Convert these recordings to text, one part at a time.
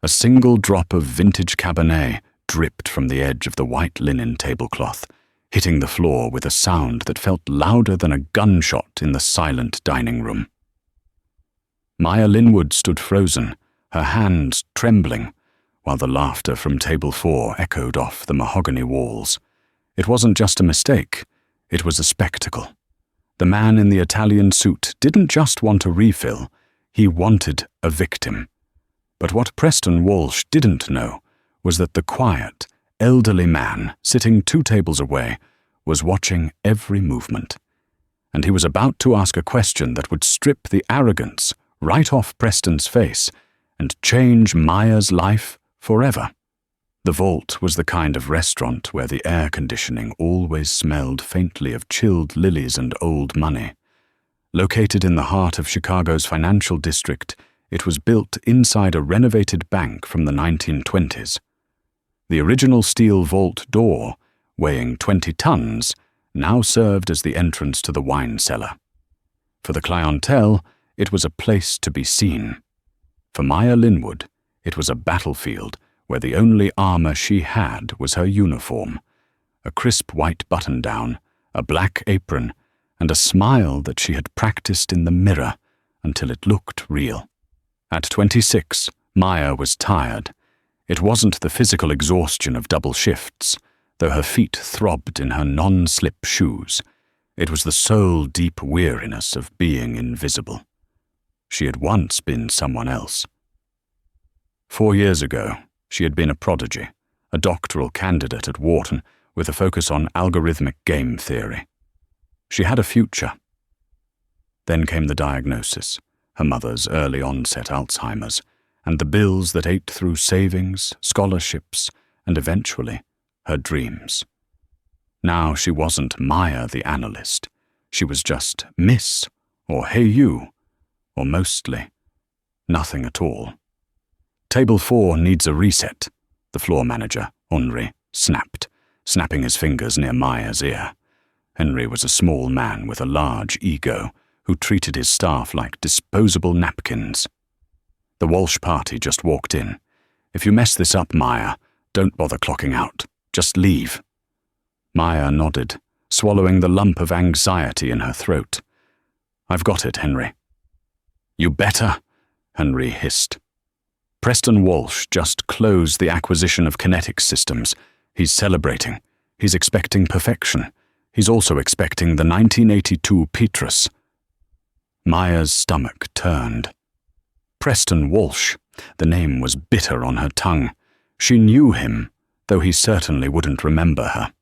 A single drop of vintage Cabernet dripped from the edge of the white linen tablecloth, hitting the floor with a sound that felt louder than a gunshot in the silent dining room. Maya Linwood stood frozen, her hands trembling, while the laughter from table 4 echoed off the mahogany walls. It wasn't just a mistake, it was a spectacle. The man in the Italian suit didn't just want a refill, he wanted a victim. But what Preston Walsh didn't know was that the quiet, elderly man sitting 2 tables away was watching every movement. And he was about to ask a question that would strip the arrogance right off Preston's face and change Maya's life forever. The Vault was the kind of restaurant where the air conditioning always smelled faintly of chilled lilies and old money. Located in the heart of Chicago's financial district, it was built inside a renovated bank from the 1920s. The original steel vault door, weighing 20 tons, now served as the entrance to the wine cellar. For the clientele, it was a place to be seen. For Maya Linwood, it was a battlefield where the only armor she had was her uniform, a crisp white button-down, a black apron, and a smile that she had practiced in the mirror until it looked real. At 26, Maya was tired. It wasn't the physical exhaustion of double shifts, though her feet throbbed in her non-slip shoes. It was the soul-deep weariness of being invisible. She had once been someone else. 4 years ago, she had been a prodigy, a doctoral candidate at Wharton with a focus on algorithmic game theory. She had a future. Then came the diagnosis, her mother's early onset Alzheimer's, and the bills that ate through savings, scholarships, and eventually her dreams. Now she wasn't Maya the analyst. She was just Miss, or Hey You, or mostly nothing at all. Table 4 needs a reset, the floor manager, Henri, snapped, snapping his fingers near Maya's ear. Henri was a small man with a large ego who treated his staff like disposable napkins. The Walsh party just walked in. If you mess this up, Maya, don't bother clocking out. Just leave. Maya nodded, swallowing the lump of anxiety in her throat. I've got it, Henri. You better, Henri hissed. Preston Walsh just closed the acquisition of kinetics systems. He's celebrating. He's expecting perfection. He's also expecting the 1982 Waitress. Maya's stomach turned. Preston Walsh. The name was bitter on her tongue. She knew him, though he certainly wouldn't remember her.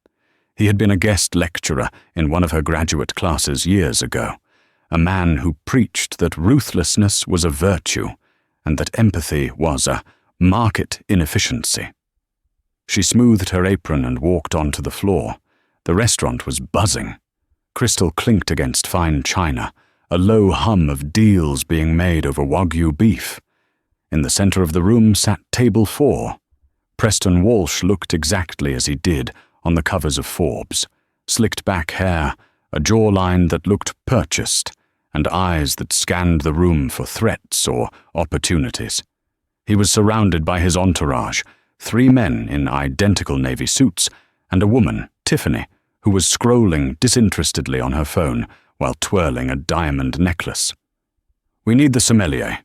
He had been a guest lecturer in one of her graduate classes years ago, a man who preached that ruthlessness was a virtue and that empathy was a market inefficiency. She smoothed her apron and walked onto the floor. The restaurant was buzzing. Crystal clinked against fine china, a low hum of deals being made over Wagyu beef. In the center of the room sat table 4. Preston Walsh looked exactly as he did on the covers of Forbes, slicked back hair, a jawline that looked purchased, and eyes that scanned the room for threats or opportunities. He was surrounded by his entourage, 3 men in identical navy suits, and a woman, Tiffany, who was scrolling disinterestedly on her phone while twirling a diamond necklace. We need the sommelier,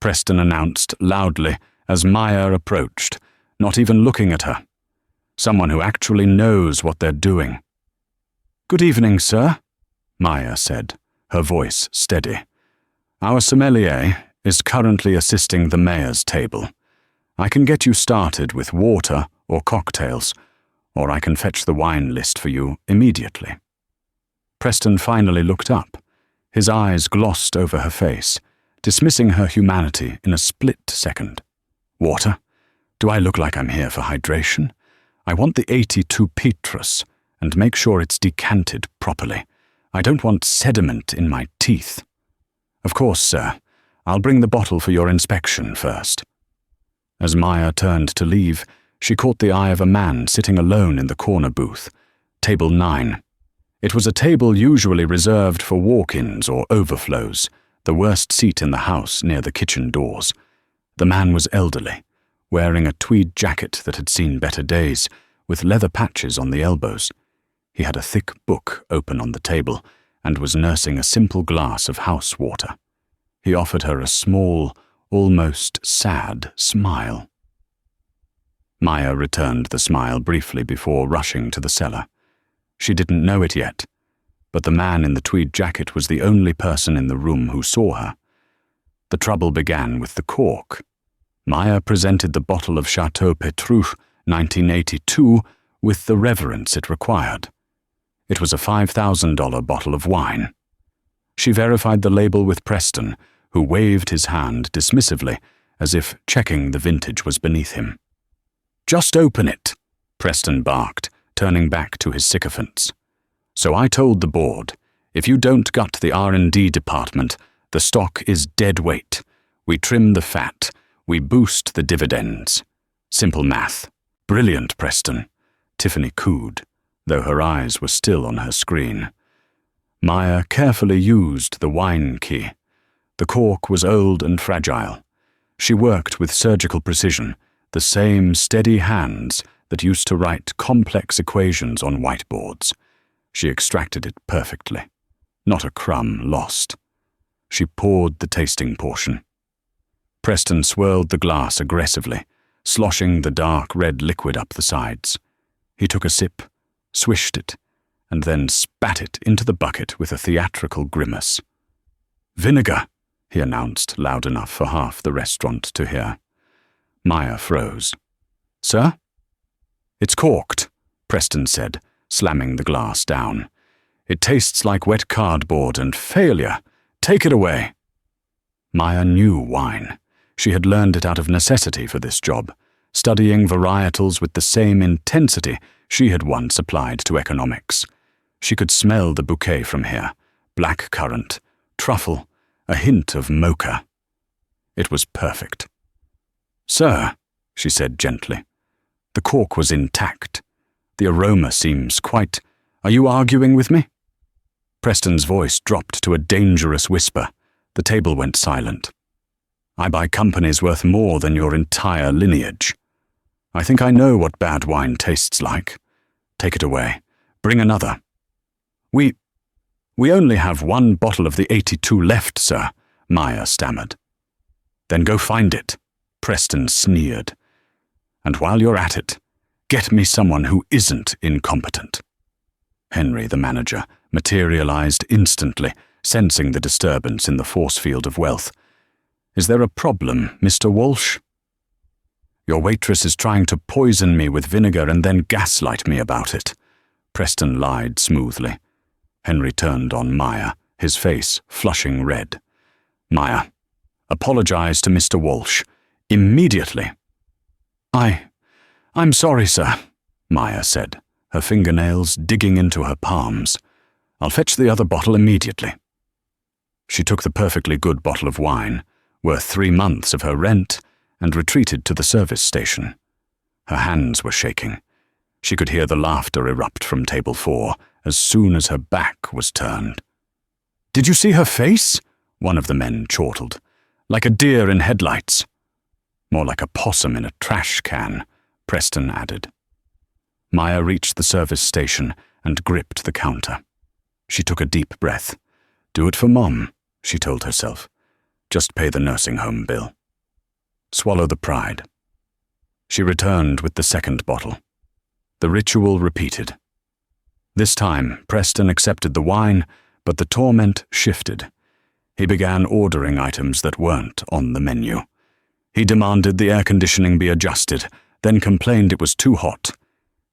Preston announced loudly as Maya approached, not even looking at her. Someone who actually knows what they're doing. Good evening, sir, Maya said, her voice steady. Our sommelier is currently assisting the mayor's table. I can get you started with water or cocktails, or I can fetch the wine list for you immediately. Preston finally looked up. His eyes glossed over her face, dismissing her humanity in a split second. Water? Do I look like I'm here for hydration? I want the 82 Waitress, and make sure it's decanted properly. I don't want sediment in my teeth. Of course, sir. I'll bring the bottle for your inspection first. As Maya turned to leave, she caught the eye of a man sitting alone in the corner booth, table 9. It was a table usually reserved for walk-ins or overflows, the worst seat in the house near the kitchen doors. The man was elderly, wearing a tweed jacket that had seen better days, with leather patches on the elbows. He had a thick book open on the table and was nursing a simple glass of house water. He offered her a small, almost sad smile. Maya returned the smile briefly before rushing to the cellar. She didn't know it yet, but the man in the tweed jacket was the only person in the room who saw her. The trouble began with the cork. Maya presented the bottle of Chateau Petrus 1982 with the reverence it required. It was a $5,000 bottle of wine. She verified the label with Preston, who waved his hand dismissively, as if checking the vintage was beneath him. "Just open it," Preston barked, turning back to his sycophants. "So I told the board, if you don't gut the R&D department, the stock is dead weight. We trim the fat. We boost the dividends. Simple math." "Brilliant, Preston," Tiffany cooed, though her eyes were still on her screen. Maya carefully used the wine key. The cork was old and fragile. She worked with surgical precision, the same steady hands that used to write complex equations on whiteboards. She extracted it perfectly. Not a crumb lost. She poured the tasting portion. Preston swirled the glass aggressively, sloshing the dark red liquid up the sides. He took a sip, swished it, and then spat it into the bucket with a theatrical grimace. "Vinegar," he announced loud enough for half the restaurant to hear. Maya froze. "Sir?" "It's corked," Preston said, slamming the glass down. "It tastes like wet cardboard and failure. Take it away." Maya knew wine. She had learned it out of necessity for this job, studying varietals with the same intensity she had once applied to economics. She could smell the bouquet from here, black currant, truffle, a hint of mocha. It was perfect. "Sir," she said gently, "the cork was intact. The aroma seems quite— Are you arguing with me?" Preston's voice dropped to a dangerous whisper. The table went silent. "I buy companies worth more than your entire lineage. I think I know what bad wine tastes like. Take it away. Bring another." We only have one bottle of the 82 left, sir," Maya stammered. "Then go find it," Preston sneered. "And while you're at it, get me someone who isn't incompetent." Henry, the manager, materialized instantly, sensing the disturbance in the force field of wealth. "Is there a problem, Mr. Walsh?" "Your waitress is trying to poison me with vinegar and then gaslight me about it," Preston lied smoothly. Henry turned on Maya, his face flushing red. "Maya, apologize to Mr. Walsh. Immediately." I'm sorry, sir," Maya said, her fingernails digging into her palms. "I'll fetch the other bottle immediately." She took the perfectly good bottle of wine, worth 3 months of her rent, and retreated to the service station. Her hands were shaking. She could hear the laughter erupt from table 4 as soon as her back was turned. "Did you see her face?" one of the men chortled. "Like a deer in headlights." "More like a possum in a trash can," Preston added. Maya reached the service station and gripped the counter. She took a deep breath. "Do it for Mom," she told herself. "Just pay the nursing home bill. Swallow the pride." She returned with the second bottle. The ritual repeated. This time, Preston accepted the wine, but the torment shifted. He began ordering items that weren't on the menu. He demanded the air conditioning be adjusted, then complained it was too hot.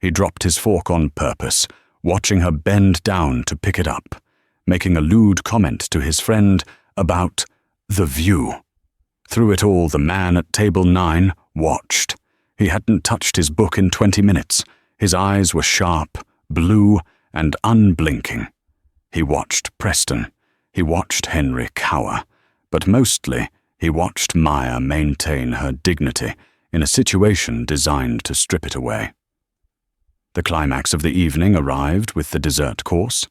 He dropped his fork on purpose, watching her bend down to pick it up, making a lewd comment to his friend about the view. Through it all, the man at table 9 watched. He hadn't touched his book in 20 minutes. His eyes were sharp, blue, and unblinking. He watched Preston. He watched Henry cower. But mostly, he watched Maya maintain her dignity in a situation designed to strip it away. The climax of the evening arrived with the dessert course.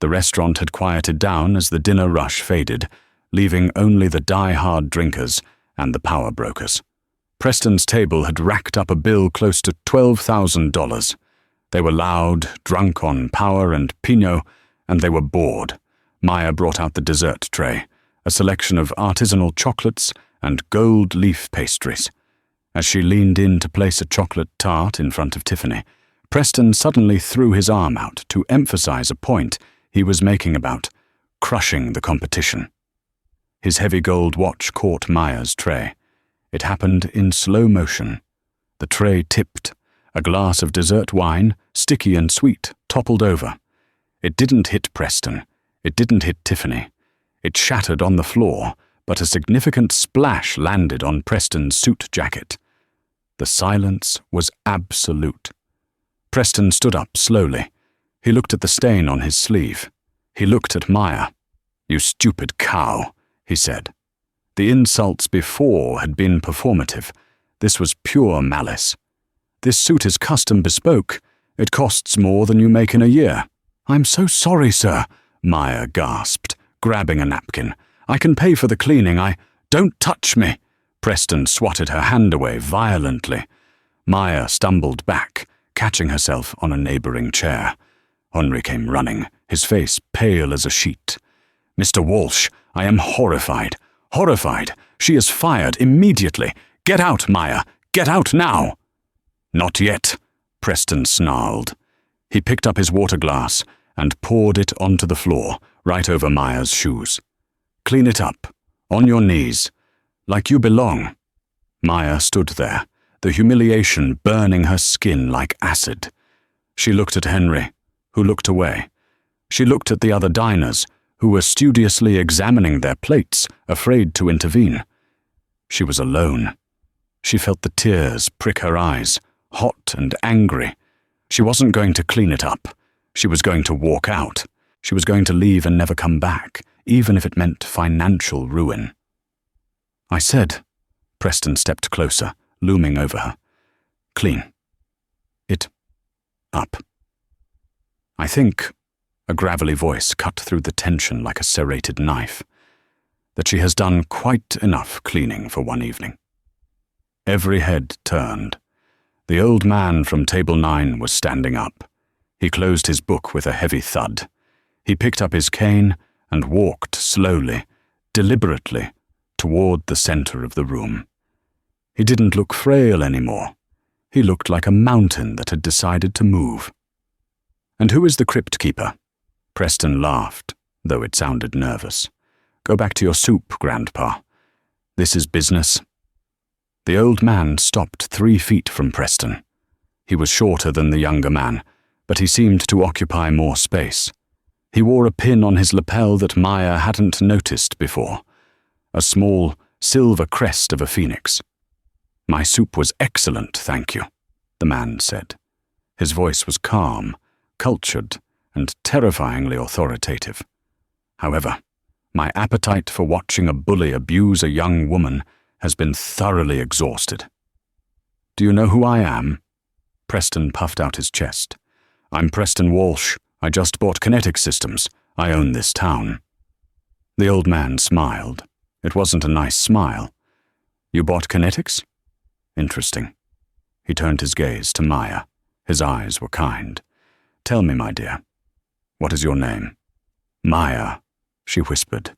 The restaurant had quieted down as the dinner rush faded, leaving only the die-hard drinkers and the power brokers. Preston's table had racked up a bill close to $12,000. They were loud, drunk on power and Pinot, and they were bored. Maya brought out the dessert tray, a selection of artisanal chocolates and gold leaf pastries. As she leaned in to place a chocolate tart in front of Tiffany, Preston suddenly threw his arm out to emphasize a point he was making about crushing the competition. His heavy gold watch caught Maya's tray. It happened in slow motion. The tray tipped. A glass of dessert wine, sticky and sweet, toppled over. It didn't hit Preston. It didn't hit Tiffany. It shattered on the floor, but a significant splash landed on Preston's suit jacket. The silence was absolute. Preston stood up slowly. He looked at the stain on his sleeve. He looked at Maya. "You stupid cow," he said. The insults before had been performative. This was pure malice. "This suit is custom bespoke. It costs more than you make in a year." "I'm so sorry, sir," Maya gasped, grabbing a napkin. "I can pay for the cleaning. Don't touch me." Preston swatted her hand away violently. Maya stumbled back, catching herself on a neighboring chair. Henry came running, his face pale as a sheet. "Mr. Walsh, I am horrified. Horrified. She is fired immediately. Get out, Maya. Get out now." "Not yet," Preston snarled. He picked up his water glass and poured it onto the floor, right over Maya's shoes. "Clean it up. On your knees. Like you belong." Maya stood there, the humiliation burning her skin like acid. She looked at Henry, who looked away. She looked at the other diners, who were studiously examining their plates, afraid to intervene. She was alone. She felt the tears prick her eyes, hot and angry. She wasn't going to clean it up. She was going to walk out. She was going to leave and never come back, even if it meant financial ruin. "I said," Preston stepped closer, looming over her. "Clean it up." "I think," a gravelly voice cut through the tension like a serrated knife, "that she has done quite enough cleaning for one evening." Every head turned. The old man from table 9 was standing up. He closed his book with a heavy thud. He picked up his cane and walked slowly, deliberately, toward the center of the room. He didn't look frail anymore. He looked like a mountain that had decided to move. "And who is the crypt keeper?" Preston laughed, though it sounded nervous. "Go back to your soup, Grandpa. This is business." The old man stopped 3 feet from Preston. He was shorter than the younger man, but he seemed to occupy more space. He wore a pin on his lapel that Maya hadn't noticed before, a small silver crest of a phoenix. "My soup was excellent, thank you," the man said. His voice was calm, cultured, and terrifyingly authoritative. "However, my appetite for watching a bully abuse a young woman has been thoroughly exhausted." "Do you know who I am?" Preston puffed out his chest. "I'm Preston Walsh. I just bought Kinetic Systems. I own this town." The old man smiled. It wasn't a nice smile. "You bought Kinetics? Interesting." He turned his gaze to Maya. His eyes were kind. "Tell me, my dear, what is your name?" "Maya," she whispered.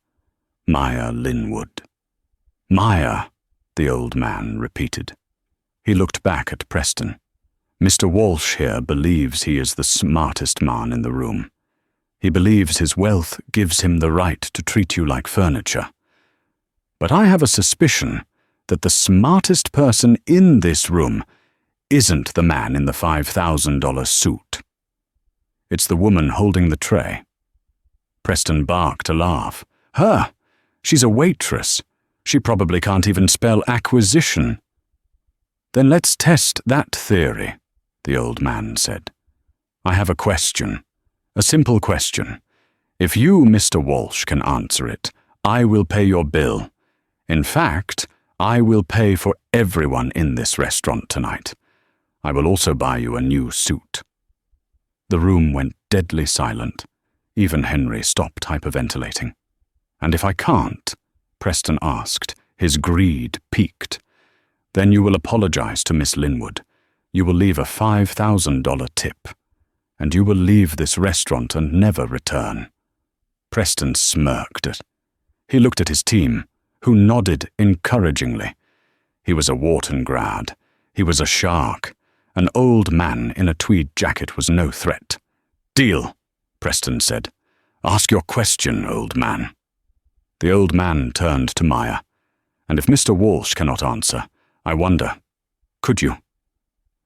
"Maya Linwood." "Maya," the old man repeated. He looked back at Preston. "Mr. Walsh here believes he is the smartest man in the room. He believes his wealth gives him the right to treat you like furniture. But I have a suspicion that the smartest person in this room isn't the man in the $5,000 suit. It's the woman holding the tray." Preston barked a laugh. "Her! She's a waitress. She probably can't even spell acquisition." "Then let's test that theory," the old man said. "I have a question. A simple question. If you, Mr. Walsh, can answer it, I will pay your bill. In fact, I will pay for everyone in this restaurant tonight. I will also buy you a new suit." The room went deadly silent. Even Henry stopped hyperventilating. "And if I can't?" Preston asked, his greed piqued. Then you will apologize to Miss Linwood. You will leave a $5,000 tip. And you will leave this restaurant and never return." Preston smirked. He looked at his team, who nodded encouragingly. He was a Wharton grad. He was a shark. An old man in a tweed jacket was no threat. "Deal," Preston said. "Ask your question, old man." The old man turned to Maya. "And if Mr. Walsh cannot answer, I wonder, could you?"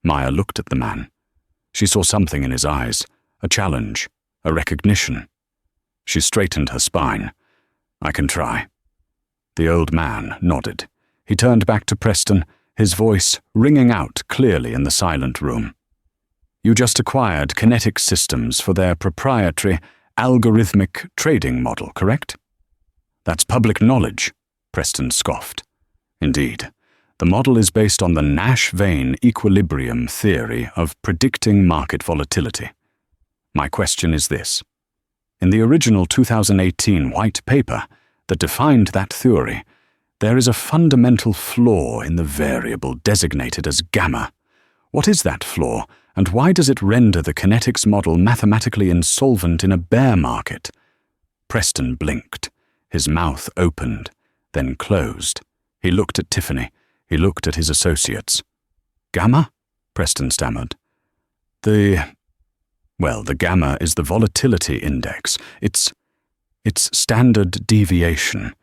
Maya looked at the man. She saw something in his eyes, a challenge, a recognition. She straightened her spine. "I can try." The old man nodded. He turned back to Preston, his voice ringing out clearly in the silent room. "You just acquired Kinetic Systems for their proprietary algorithmic trading model, correct?" "That's public knowledge," Preston scoffed. "Indeed. The model is based on the Nash-Vane equilibrium theory of predicting market volatility. My question is this. In the original 2018 white paper that defined that theory, there is a fundamental flaw in the variable designated as gamma. What is that flaw, and why does it render the kinetics model mathematically insolvent in a bear market?" Preston blinked. His mouth opened, then closed. He looked at Tiffany. He looked at his associates. "Gamma?" Preston stammered. The gamma is the volatility index. It's standard deviation.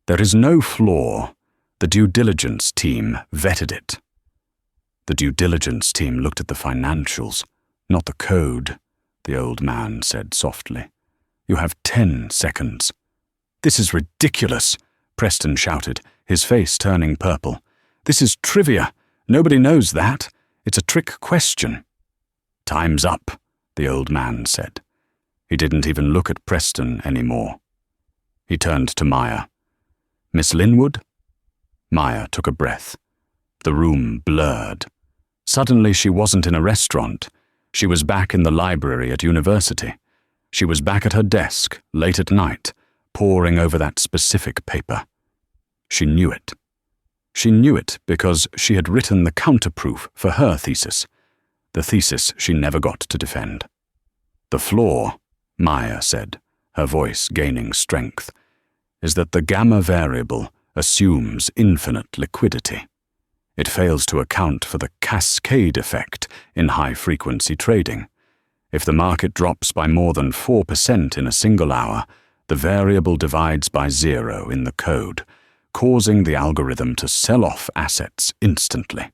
There is no flaw. The due diligence team vetted it." The due diligence team looked at the financials, not the code, the old man said softly. "You have 10 seconds. "This is ridiculous," Preston shouted, his face turning purple. "This is trivia. Nobody knows that. It's a trick question." "Time's up," the old man said. He didn't even look at Preston anymore. He turned to Maya. "Miss Linwood?" Maya took a breath. The room blurred. Suddenly she wasn't in a restaurant. She was back in the library at university. She was back at her desk, late at night, poring over that specific paper. She knew it. She knew it because she had written the counterproof for her thesis, the thesis she never got to defend. "The flaw," Maya said, her voice gaining strength, "is that the gamma variable assumes infinite liquidity. It fails to account for the cascade effect in high-frequency trading. If the market drops by more than 4% in a single hour, the variable divides by 0 in the code, causing the algorithm to sell off assets instantly.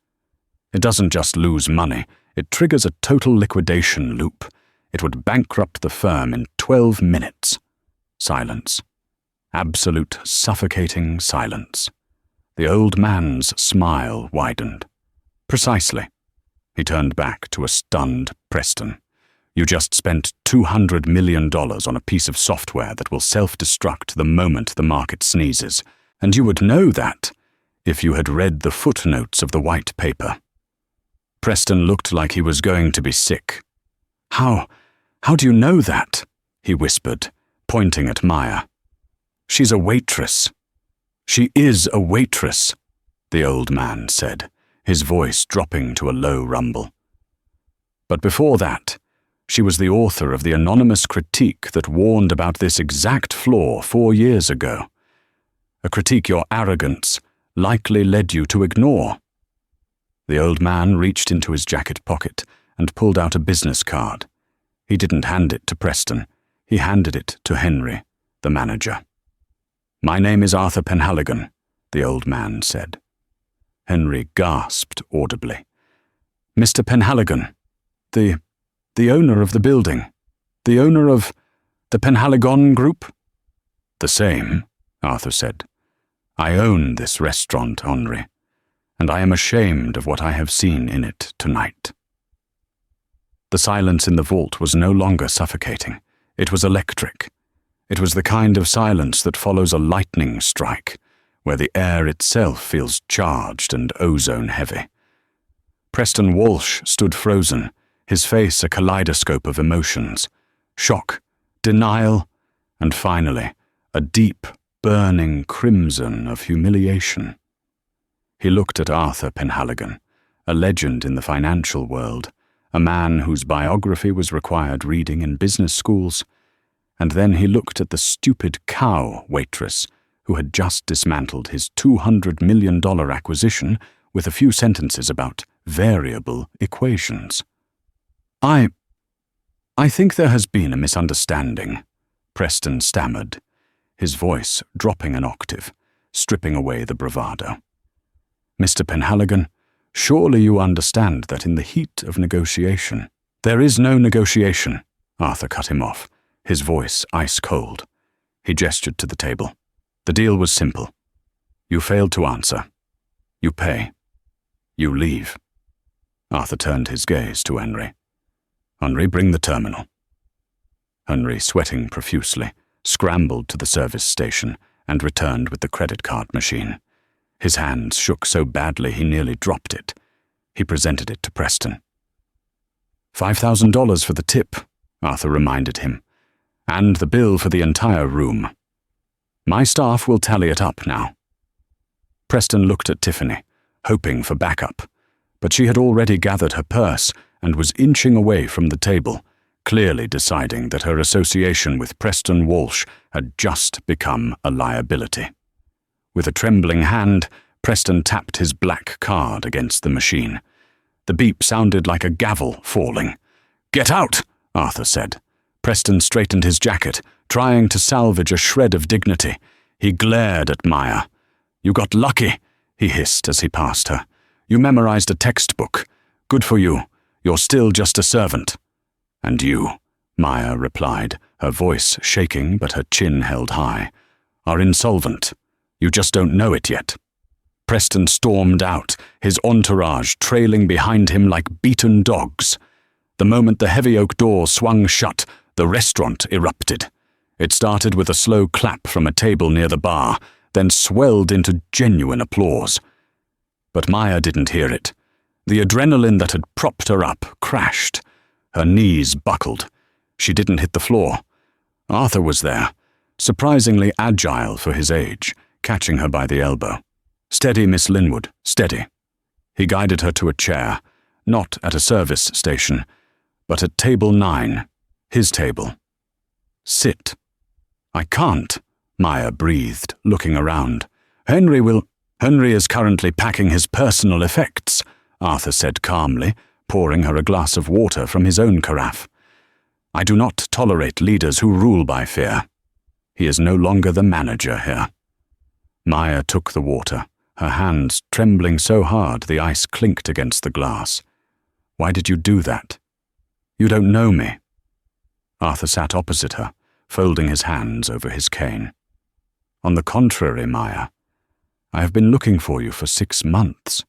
It doesn't just lose money, it triggers a total liquidation loop. It would bankrupt the firm in 12 minutes. Silence. Absolute suffocating silence. The old man's smile widened. "Precisely." He turned back to a stunned Preston. "You just spent $200 million on a piece of software that will self-destruct the moment the market sneezes. And you would know that if you had read the footnotes of the white paper." Preston looked like he was going to be sick. How do you know that?" he whispered, pointing at Maya. "She's a waitress." "She is a waitress," the old man said, his voice dropping to a low rumble. "But before that, she was the author of the anonymous critique that warned about this exact flaw 4 years ago. A critique your arrogance likely led you to ignore." The old man reached into his jacket pocket and pulled out a business card. He didn't hand it to Preston. He handed it to Henry, the manager. "My name is Arthur Penhaligon," the old man said. Henry gasped audibly. "Mr. Penhaligon, the owner of the building, the owner of the Penhaligon Group?" "The same," Arthur said. "I own this restaurant, Henri, and I am ashamed of what I have seen in it tonight." The silence in the vault was no longer suffocating. It was electric. It was the kind of silence that follows a lightning strike, where the air itself feels charged and ozone-heavy. Preston Walsh stood frozen, his face a kaleidoscope of emotions: shock, denial, and finally, a deep, burning crimson of humiliation. He looked at Arthur Penhaligon, a legend in the financial world, a man whose biography was required reading in business schools. And then he looked at the stupid cow Waitress, who had just dismantled his $200 million acquisition with a few sentences about variable equations. I think there has been a misunderstanding, Preston stammered, his voice dropping an octave, stripping away the bravado. Mr. Penhaligon, surely you understand that in the heat of negotiation— There is no negotiation, Arthur cut him off, his voice ice-cold. He gestured to the table. The deal was simple. You failed to answer. You pay. You leave. Arthur turned his gaze to Henry. Henry, bring the terminal. Henry, sweating profusely, scrambled to the service station and returned with the credit card machine. His hands shook so badly he nearly dropped it. He presented it to Preston. $5,000 for the tip, Arthur reminded him, and the bill for the entire room. My staff will tally it up now. Preston looked at Tiffany, hoping for backup, but she had already gathered her purse and was inching away from the table, clearly deciding that her association with Preston Walsh had just become a liability. With a trembling hand, Preston tapped his black card against the machine. The beep sounded like a gavel falling. "Get out!" Arthur said. Preston straightened his jacket, trying to salvage a shred of dignity. He glared at Maya. "You got lucky," he hissed as he passed her. "You memorized a textbook. Good for you. You're still just a servant." "And you," Maya replied, her voice shaking but her chin held high, "are insolvent. You just don't know it yet." Preston stormed out, his entourage trailing behind him like beaten dogs. The moment the heavy oak door swung shut, the restaurant erupted. It started with a slow clap from a table near the bar, then swelled into genuine applause. But Maya didn't hear it. The adrenaline that had propped her up crashed. Her knees buckled. She didn't hit the floor. Arthur was there, surprisingly agile for his age, catching her by the elbow. "Steady, Miss Linwood, steady." He guided her to a chair, not at a service station, but at table 9, his table. "Sit." "I can't," Maya breathed, looking around. Henry is currently packing his personal effects," Arthur said calmly, pouring her a glass of water from his own carafe. "I do not tolerate leaders who rule by fear. He is no longer the manager here." Maya took the water, her hands trembling so hard the ice clinked against the glass. "Why did you do that?" "You don't know me." Arthur sat opposite her, folding his hands over his cane. "On the contrary, Maya, I have been looking for you for 6 months.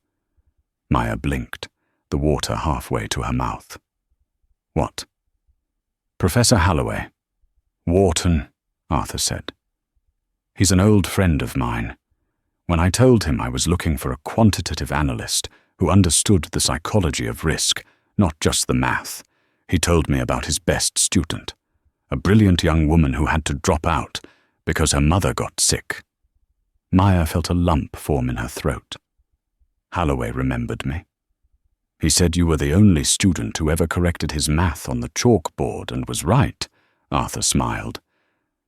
Maya blinked, the water halfway to her mouth. "What?" "Professor Holloway." "Wharton," Arthur said. "He's an old friend of mine. When I told him I was looking for a quantitative analyst who understood the psychology of risk, not just the math, he told me about his best student, a brilliant young woman who had to drop out because her mother got sick." Maya felt a lump form in her throat. "Holloway remembered me. He said you were the only student who ever corrected his math on the chalkboard and was right," Arthur smiled.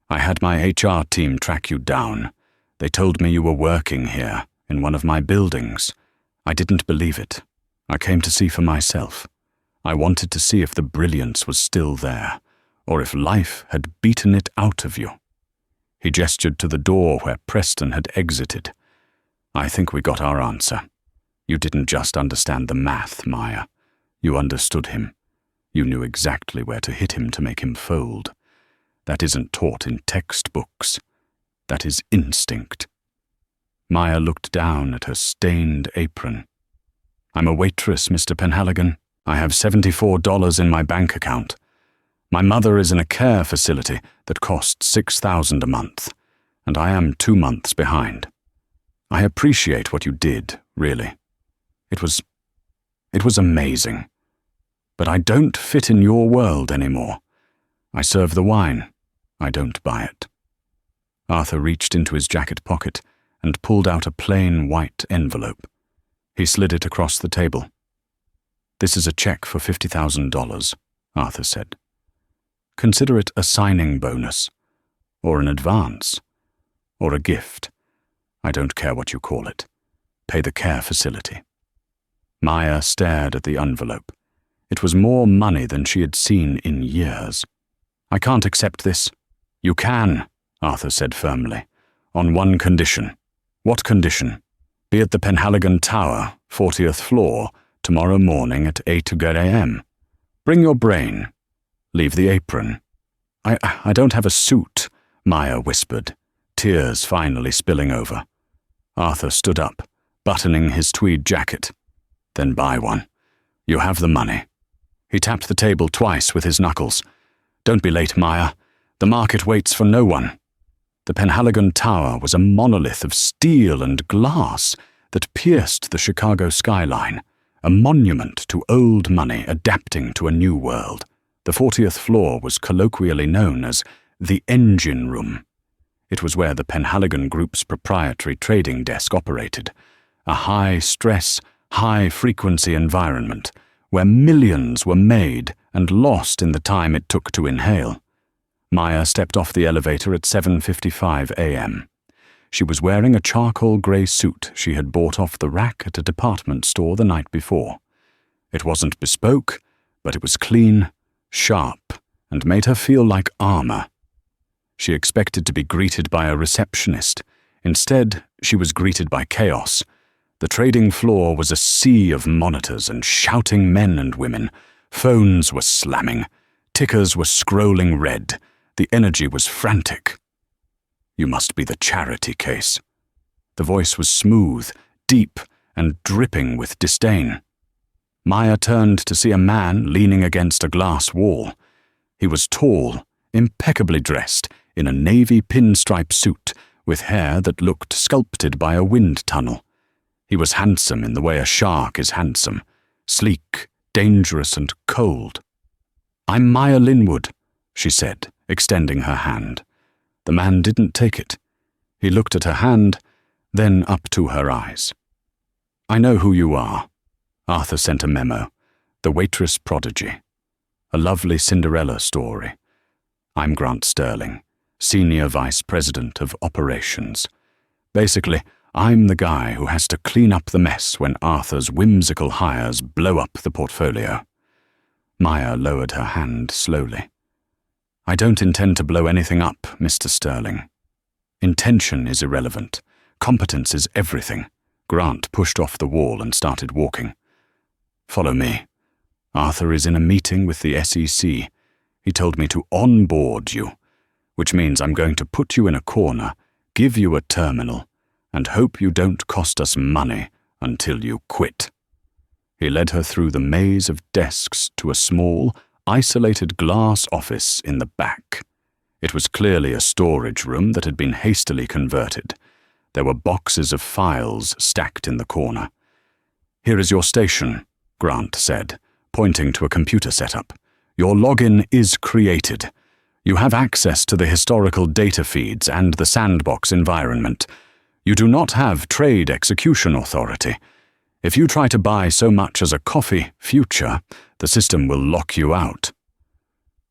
"I had my HR team track you down. They told me you were working here, in one of my buildings. I didn't believe it. I came to see for myself. I wanted to see if the brilliance was still there, or if life had beaten it out of you." He gestured to the door where Preston had exited. "I think we got our answer. You didn't just understand the math, Maya. You understood him. You knew exactly where to hit him to make him fold. That isn't taught in textbooks. That is instinct." Maya looked down at her stained apron. "I'm a waitress, Mr. Penhaligon. I have $74 in my bank account. My mother is in a care facility that costs $6,000 a month, and I am 2 months behind. I appreciate what you did, really. It was amazing. But I don't fit in your world anymore. I serve the wine. I don't buy it." Arthur reached into his jacket pocket and pulled out a plain white envelope. He slid it across the table. "This is a check for $50,000, Arthur said. "Consider it a signing bonus, or an advance, or a gift. I don't care what you call it. Pay the care facility." Maya stared at the envelope. It was more money than she had seen in years. "I can't accept this." "You can," Arthur said firmly, "on one condition." "What condition?" "Be at the Penhaligon Tower, 40th floor, tomorrow morning at 8 a.m. Bring your brain. Leave the apron." I don't have a suit," Maya whispered, tears finally spilling over. Arthur stood up, buttoning his tweed jacket. "Then buy one. You have the money." He tapped the table twice with his knuckles. "Don't be late, Maya. The market waits for no one." The Penhaligon Tower was a monolith of steel and glass that pierced the Chicago skyline, a monument to old money adapting to a new world. The 40th floor was colloquially known as the engine room. It was where the Penhaligon Group's proprietary trading desk operated, a high-stress, high-frequency environment where millions were made and lost in the time it took to inhale. Maya stepped off the elevator at 7:55 a.m. She was wearing a charcoal grey suit she had bought off the rack at a department store the night before. It wasn't bespoke, but it was clean, sharp, and made her feel like armor. She expected to be greeted by a receptionist. Instead, she was greeted by chaos. The trading floor was a sea of monitors and shouting men and women. Phones were slamming. Tickers were scrolling red. The energy was frantic. "You must be the charity case." The voice was smooth, deep, and dripping with disdain. Maya turned to see a man leaning against a glass wall. He was tall, impeccably dressed, in a navy pinstripe suit, with hair that looked sculpted by a wind tunnel. He was handsome in the way a shark is handsome, sleek, dangerous, and cold. "I'm Maya Linwood," she said, extending her hand. The man didn't take it. He looked at her hand, then up to her eyes. "I know who you are." Arthur sent a memo. "The Waitress Prodigy. A lovely Cinderella story. I'm Grant Sterling, Senior Vice President of Operations. Basically, I'm the guy who has to clean up the mess when Arthur's whimsical hires blow up the portfolio." Maya lowered her hand slowly. "I don't intend to blow anything up, Mr. Sterling. Intention is irrelevant. Competence is everything." Grant pushed off the wall and started walking. "Follow me. Arthur is in a meeting with the SEC. He told me to onboard you, which means I'm going to put you in a corner, give you a terminal, and hope you don't cost us money until you quit." He led her through the maze of desks to a small, isolated glass office in the back. It was clearly a storage room that had been hastily converted. There were boxes of files stacked in the corner. "Here is your station," Grant said, pointing to a computer setup. "Your login is created. You have access to the historical data feeds and the sandbox environment. You do not have trade execution authority. If you try to buy so much as a coffee future, the system will lock you out."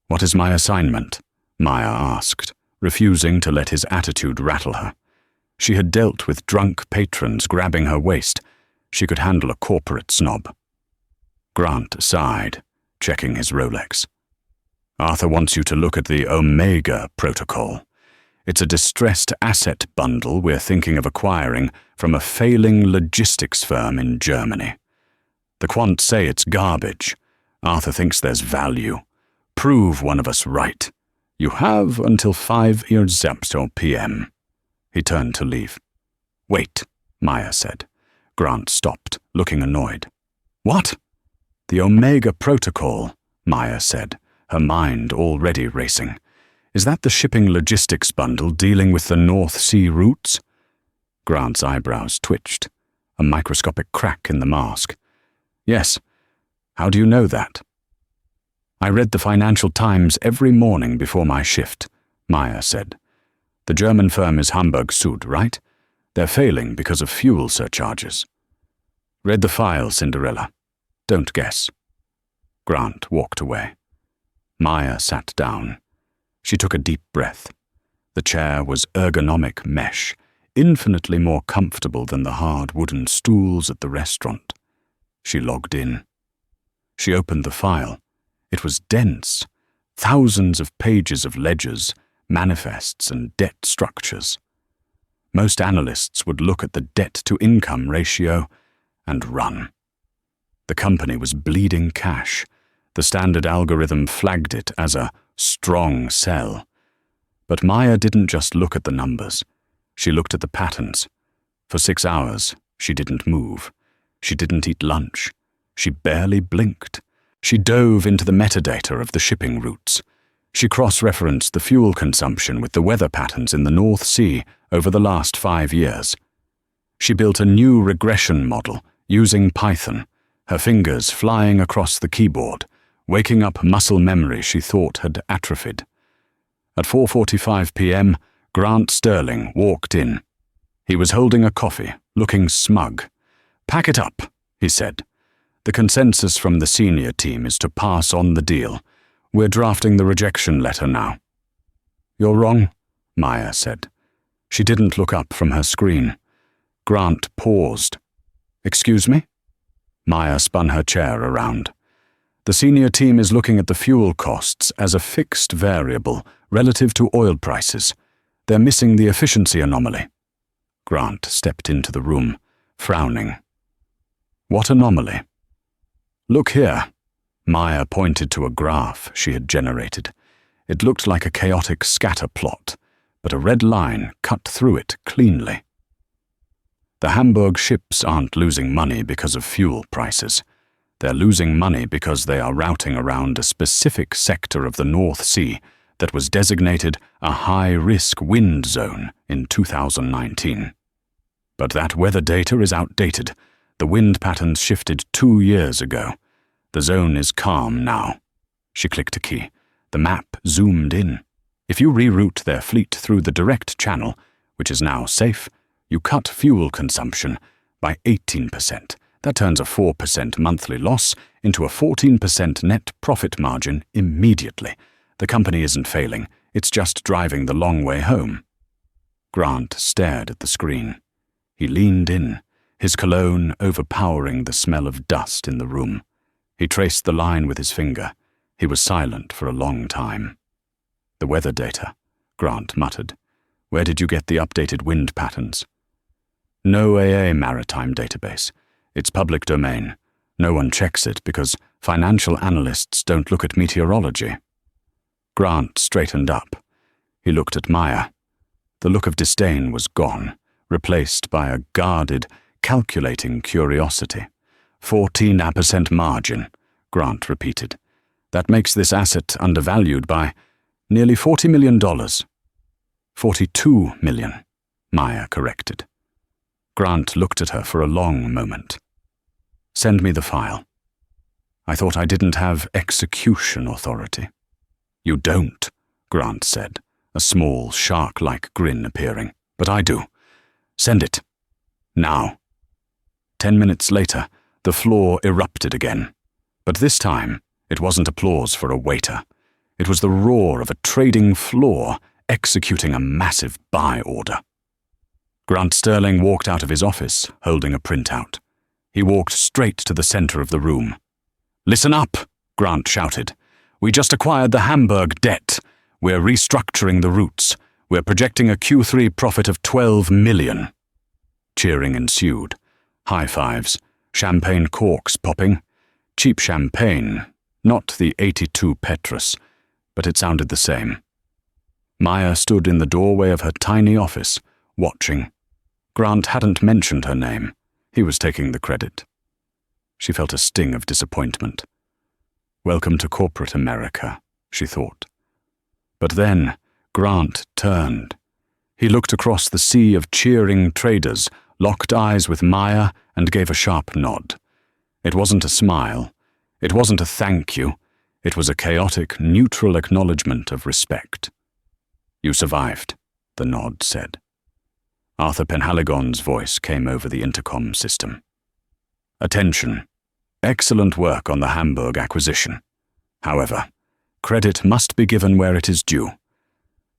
"What is my assignment?" Maya asked, refusing to let his attitude rattle her. She had dealt with drunk patrons grabbing her waist. She could handle a corporate snob. Grant sighed, checking his Rolex. "Arthur wants you to look at the Omega Protocol. It's a distressed asset bundle we're thinking of acquiring from a failing logistics firm in Germany. The quants say it's garbage. Arthur thinks there's value. Prove one of us right. You have until 5 p.m. He turned to leave. "Wait," Maya said. Grant stopped, looking annoyed. "What?" "The Omega Protocol," Maya said, her mind already racing. "Is that the shipping logistics bundle dealing with the North Sea routes?" Grant's eyebrows twitched, a microscopic crack in the mask. "Yes. How do you know that?" "I read the Financial Times every morning before my shift," Maya said. "The German firm is Hamburg Süd, right? They're failing because of fuel surcharges." Read the file, Cinderella. Don't guess. Grant walked away. Maya sat down. She took a deep breath. The chair was ergonomic mesh, infinitely more comfortable than the hard wooden stools at the restaurant. She logged in. She opened the file. It was dense. Thousands of pages of ledgers, manifests, and debt structures. Most analysts would look at the debt-to-income ratio and run. The company was bleeding cash. The standard algorithm flagged it as a strong sell. But Maya didn't just look at the numbers. She looked at the patterns. For 6 hours, she didn't move. She didn't eat lunch. She barely blinked. She dove into the metadata of the shipping routes. She cross-referenced the fuel consumption with the weather patterns in the North Sea over the last 5 years. She built a new regression model using Python, her fingers flying across the keyboard, waking up muscle memory she thought had atrophied. At 4:45 p.m., Grant Sterling walked in. He was holding a coffee, looking smug. "Pack it up," he said. "The consensus from the senior team is to pass on the deal. We're drafting the rejection letter now." "You're wrong," Maya said. She didn't look up from her screen. Grant paused. "Excuse me?" Maya spun her chair around. "The senior team is looking at the fuel costs as a fixed variable relative to oil prices. They're missing the efficiency anomaly." Grant stepped into the room, frowning. "What anomaly?" "Look here." Maya pointed to a graph she had generated. It looked like a chaotic scatter plot, but a red line cut through it cleanly. "The Hamburg ships aren't losing money because of fuel prices. They're losing money because they are routing around a specific sector of the North Sea that was designated a high-risk wind zone in 2019. But that weather data is outdated. The wind patterns shifted 2 years ago. The zone is calm now." She clicked a key. The map zoomed in. "If you reroute their fleet through the direct channel, which is now safe, you cut fuel consumption by 18%. That turns a 4% monthly loss into a 14% net profit margin immediately. The company isn't failing. It's just driving the long way home." Grant stared at the screen. He leaned in, his cologne overpowering the smell of dust in the room. He traced the line with his finger. He was silent for a long time. "The weather data," Grant muttered. "Where did you get the updated wind patterns?" "No AA maritime database. It's public domain. No one checks it because financial analysts don't look at meteorology." Grant straightened up. He looked at Maya. The look of disdain was gone, replaced by a guarded, calculating curiosity. 14% margin, Grant repeated. "That makes this asset undervalued by nearly $40 million. $42 million, Maya corrected. Grant looked at her for a long moment. "Send me the file." "I thought I didn't have execution authority." "You don't," Grant said, a small, shark-like grin appearing. "But I do. Send it. Now." 10 minutes later, the floor erupted again. But this time, it wasn't applause for a waiter. It was the roar of a trading floor executing a massive buy order. Grant Sterling walked out of his office, holding a printout. He walked straight to the center of the room. "Listen up," Grant shouted. "We just acquired the Hamburg debt. We're restructuring the routes. We're projecting a Q3 profit of $12 million. Cheering ensued. High fives. Champagne corks popping. Cheap champagne. Not the 82 Petrus, but it sounded the same. Maya stood in the doorway of her tiny office, watching. Grant hadn't mentioned her name. He was taking the credit. She felt a sting of disappointment. Welcome to corporate America, she thought. But then Grant turned. He looked across the sea of cheering traders, locked eyes with Maya, and gave a sharp nod. It wasn't a smile. It wasn't a thank you. It was a chaotic, neutral acknowledgement of respect. "You survived," the nod said. Arthur Penhaligon's voice came over the intercom system. Attention. Excellent work on the Hamburg acquisition. However, credit must be given where it is due.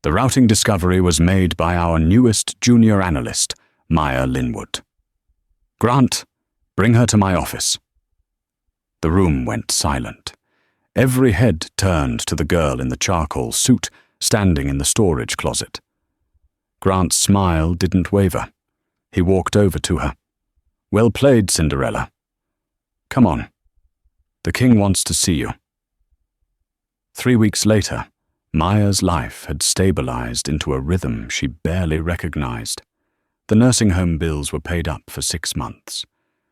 The routing discovery was made by our newest junior analyst, Maya Linwood. Grant, bring her to my office. The room went silent. Every head turned to the girl in the charcoal suit standing in the storage closet. Grant's smile didn't waver. He walked over to her. Well played, Cinderella. Come on. The king wants to see you. 3 weeks later, Maya's life had stabilized into a rhythm she barely recognized. The nursing home bills were paid up for 6 months.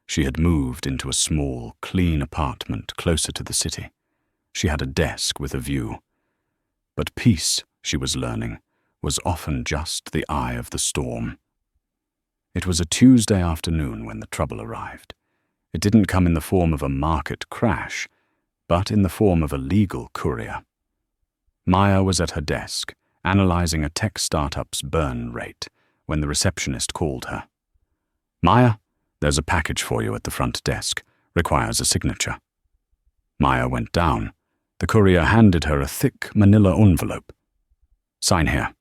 She had moved into a small, clean apartment closer to the city. She had a desk with a view. But peace, she was learning, was often just the eye of the storm. It was a Tuesday afternoon when the trouble arrived. It didn't come in the form of a market crash, but in the form of a legal courier. Maya was at her desk, analyzing a tech startup's burn rate, when the receptionist called her. Maya, there's a package for you at the front desk. Requires a signature. Maya went down. The courier handed her a thick manila envelope. Sign here.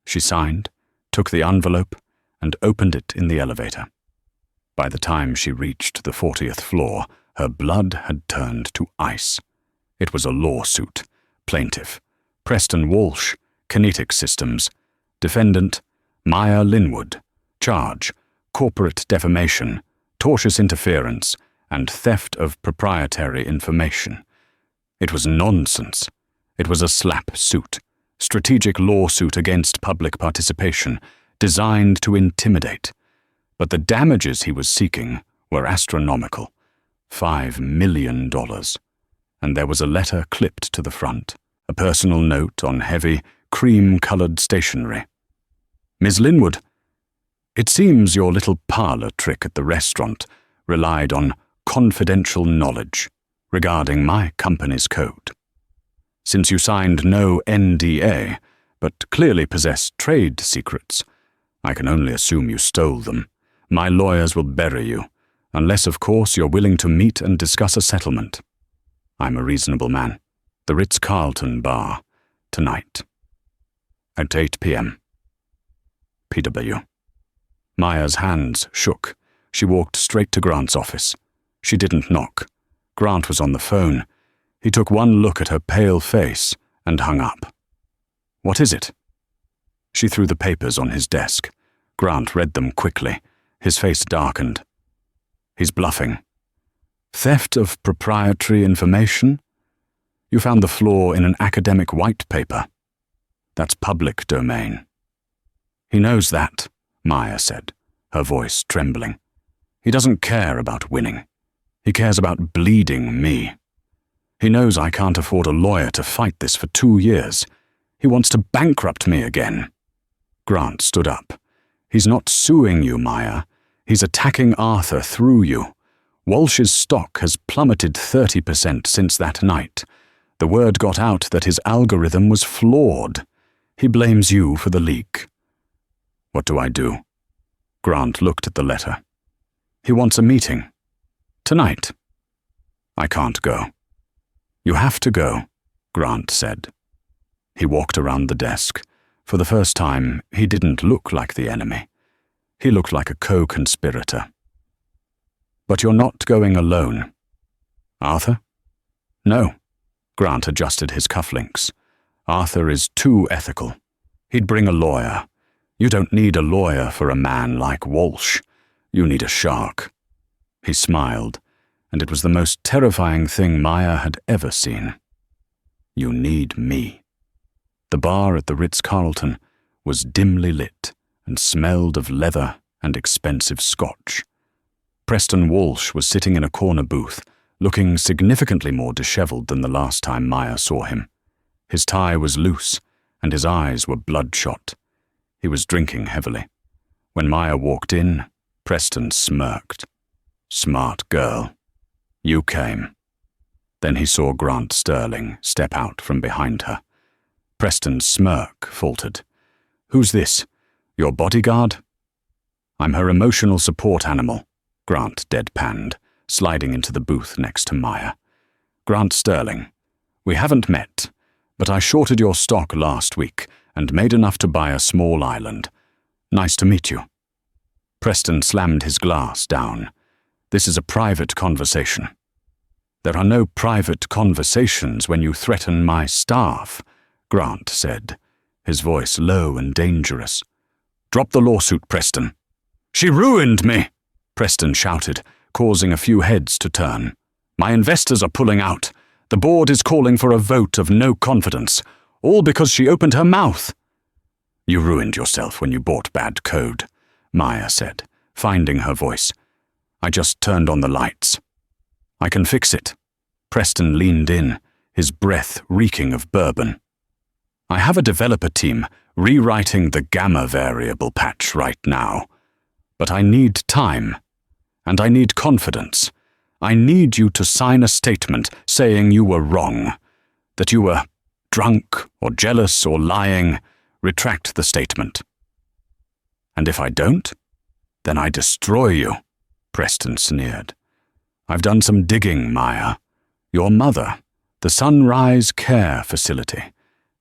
She signed, took the envelope, and opened it in the elevator. By the time she reached the 40th floor, her blood had turned to ice. It was a lawsuit. Plaintiff, Preston Walsh, Kinetic Systems. Defendant, Maya Linwood. Charge, corporate defamation, tortious interference, and theft of proprietary information. It was nonsense. It was a slap suit, strategic lawsuit against public participation, designed to intimidate. But the damages he was seeking were astronomical, $5 million. And there was a letter clipped to the front, a personal note on heavy, cream-colored stationery. Ms. Linwood, it seems your little parlor trick at the restaurant relied on confidential knowledge regarding my company's code. Since you signed no NDA, but clearly possess trade secrets, I can only assume you stole them. My lawyers will bury you, unless, of course, you're willing to meet and discuss a settlement. I'm a reasonable man. The Ritz-Carlton bar, tonight. At 8 p.m. PW. Maya's hands shook. She walked straight to Grant's office. She didn't knock. Grant was on the phone. He took one look at her pale face and hung up. What is it? She threw the papers on his desk. Grant read them quickly. His face darkened. He's bluffing. Theft of proprietary information? You found the flaw in an academic white paper. That's public domain. He knows that, Maya said, her voice trembling. He doesn't care about winning. He cares about bleeding me. He knows I can't afford a lawyer to fight this for 2 years. He wants to bankrupt me again. Grant stood up. He's not suing you, Maya. He's attacking Arthur through you. Walsh's stock has plummeted 30% since that night. The word got out that his algorithm was flawed. He blames you for the leak. What do I do? Grant looked at the letter. He wants a meeting. Tonight. I can't go. You have to go, Grant said. He walked around the desk. For the first time, he didn't look like the enemy. He looked like a co-conspirator. But you're not going alone. Arthur? No. Grant adjusted his cufflinks. Arthur is too ethical. He'd bring a lawyer. You don't need a lawyer for a man like Walsh. You need a shark. He smiled, and it was the most terrifying thing Maya had ever seen. You need me. The bar at the Ritz-Carlton was dimly lit and smelled of leather and expensive scotch. Preston Walsh was sitting in a corner booth, looking significantly more disheveled than the last time Maya saw him. His tie was loose, and his eyes were bloodshot. He was drinking heavily. When Maya walked in, Preston smirked. Smart girl. You came. Then he saw Grant Sterling step out from behind her. Preston's smirk faltered. Who's this? Your bodyguard? I'm her emotional support animal, Grant deadpanned, sliding into the booth next to Maya. Grant Sterling, we haven't met, but I shorted your stock last week and made enough to buy a small island. Nice to meet you. Preston slammed his glass down. This is a private conversation. There are no private conversations when you threaten my staff, Grant said, his voice low and dangerous. Drop the lawsuit, Preston. She ruined me, Preston shouted, causing a few heads to turn. My investors are pulling out. The board is calling for a vote of no confidence, all because she opened her mouth. You ruined yourself when you bought bad code, Maya said, finding her voice. I just turned on the lights. I can fix it. Preston leaned in, his breath reeking of bourbon. I have a developer team rewriting the gamma variable patch right now. But I need time. And I need confidence. I need you to sign a statement saying you were wrong, that you were drunk or jealous or lying. Retract the statement. And if I don't, then I destroy you, Preston sneered. I've done some digging, Maya. Your mother, the Sunrise Care Facility.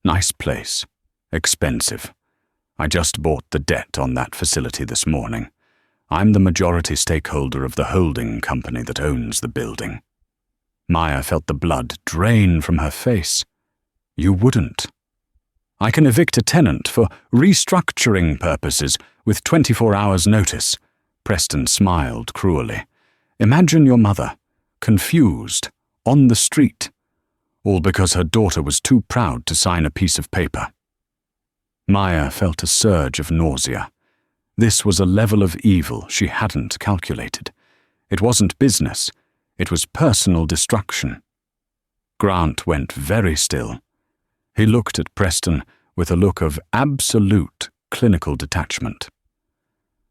Nice place. Expensive. I just bought the debt on that facility this morning. I'm the majority stakeholder of the holding company that owns the building. Maya felt the blood drain from her face. You wouldn't. I can evict a tenant for restructuring purposes with 24 hours' notice. Preston smiled cruelly. Imagine your mother, confused, on the street, all because her daughter was too proud to sign a piece of paper. Maya felt a surge of nausea. This was a level of evil she hadn't calculated. It wasn't business, it was personal destruction. Grant went very still. He looked at Preston with a look of absolute clinical detachment.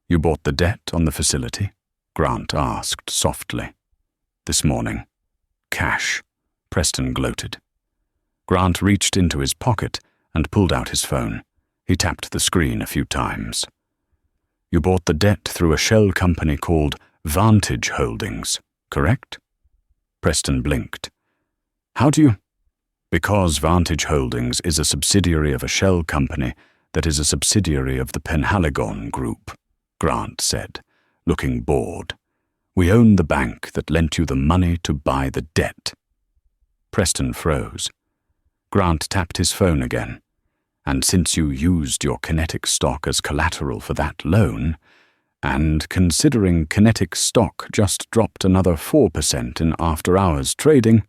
You bought the debt on the facility? Grant asked softly. This morning. Cash, Preston gloated. Grant reached into his pocket and pulled out his phone. He tapped the screen a few times. You bought the debt through a shell company called Vantage Holdings, correct? Preston blinked. How do you? Because Vantage Holdings is a subsidiary of a shell company that is a subsidiary of the Penhaligon Group, Grant said, looking bored. We own the bank that lent you the money to buy the debt. Preston froze. Grant tapped his phone again. And since you used your Kinetic stock as collateral for that loan, and considering Kinetic stock just dropped another 4% in after-hours trading,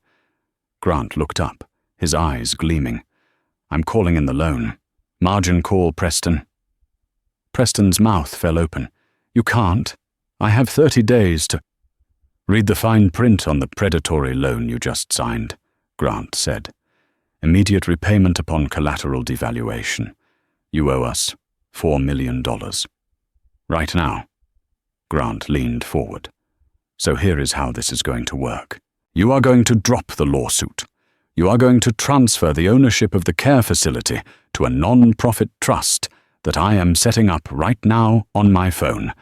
Grant looked up, his eyes gleaming. I'm calling in the loan. Margin call, Preston. Preston's mouth fell open. You can't. I have 30 days to... Read the fine print on the predatory loan you just signed, Grant said. Immediate repayment upon collateral devaluation. You owe us $4 million. Right now. Grant leaned forward. So here is how this is going to work. You are going to drop the lawsuit. You are going to transfer the ownership of the care facility to a non-profit trust that I am setting up right now on my phone.